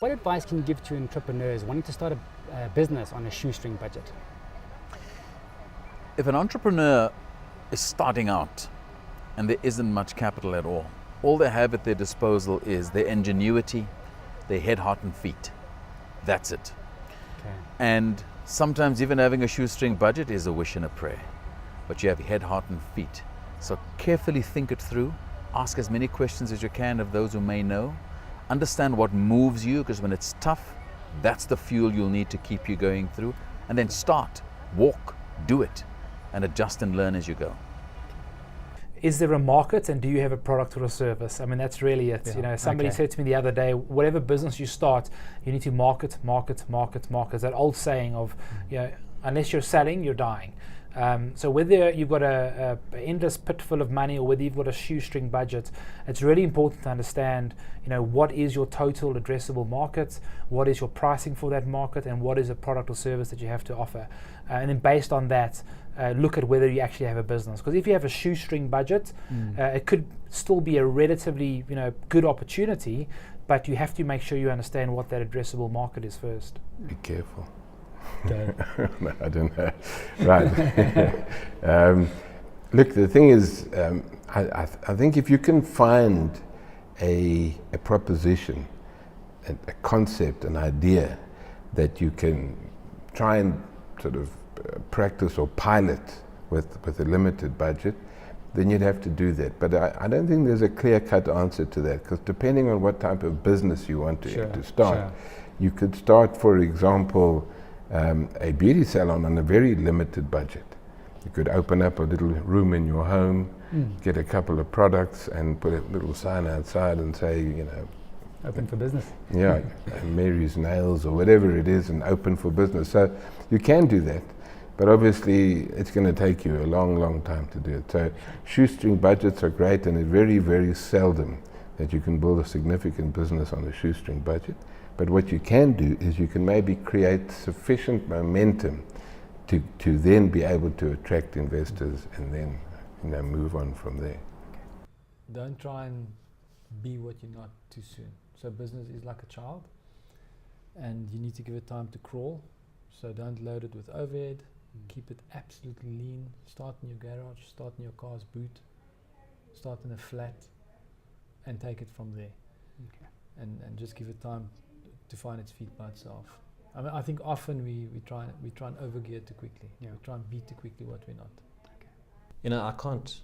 What advice can you give to entrepreneurs wanting to start a business on a shoestring budget? If an entrepreneur is starting out and there isn't much capital at all they have at their disposal is their ingenuity, their head, heart and feet. That's it. Okay. And sometimes even having a shoestring budget is a wish and a prayer. But you have head, heart and feet. So carefully think it through. Ask as many questions as you can of those who may know. Understand what moves you, because when it's tough, that's the fuel you'll need to keep you going through. And then start, walk, do it, and adjust and learn as you go. Is there a market, and do you have a product or a service? I mean, that's really it. Yeah. You know, somebody Okay. said to me the other day, whatever business you start, you need to market. That old saying of, you know, unless you're selling, you're dying. So whether you've got a endless pit full of money or whether you've got a shoestring budget, it's really important to understand, you know, what is your total addressable market, what is your pricing for that market, and what is a product or service that you have to offer. And then based on that, look at whether you actually have a business. Because if you have a shoestring budget, it could still be a relatively, you know, good opportunity, but you have to make sure you understand what that addressable market is first. Be careful. Okay. No, I don't know. Right. Look, the thing is, I think if you can find a proposition, a concept, an idea that you can try and sort of practice or pilot with a limited budget, then you'd have to do that. But I don't think there's a clear-cut answer to that, because depending on what type of business you want to start, you could start, for example, a beauty salon on a very limited budget. You could open up a little room in your home, get a couple of products and put a little sign outside and say, you know, Open for business. yeah, Mary's Nails or whatever it is, and open for business. So you can do that, but obviously it's going to take you a long time to do it. So shoestring budgets are great, and it's very, very seldom that you can build a significant business on a shoestring budget. But what you can do is you can maybe create sufficient momentum to then be able to attract investors and then, you know, move on from there. Don't try and be what you're not too soon. So business is like a child, and you need to give it time to crawl. So don't load it with overhead. Keep it absolutely lean. Start in your garage, start in your car's boot, start in a flat, and take it from there. Okay. And just give it time to find its feet by itself. I mean, I think often we try and overgear too quickly. Yeah. We try and be too quickly what we're not. You know, I can't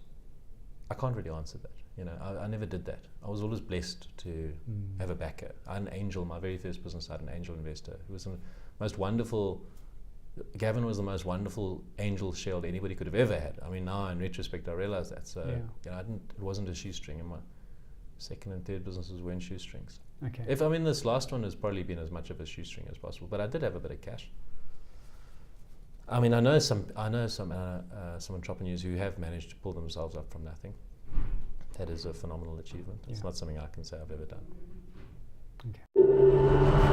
really answer that. You know, I never did that. I was always blessed to have a backer. I had an angel. My very first business, I had an angel investor who was the most wonderful. Gavin was the most wonderful angel shareholder anybody could have ever had. I mean, now in retrospect, I realize that. So, you know, it wasn't a shoestring, and my second and third businesses weren't shoestrings. Okay. This last one has probably been as much of a shoestring as possible, but I did have a bit of cash. I mean, I know some entrepreneurs who have managed to pull themselves up from nothing. That is a phenomenal achievement. It's not something I can say I've ever done. Okay.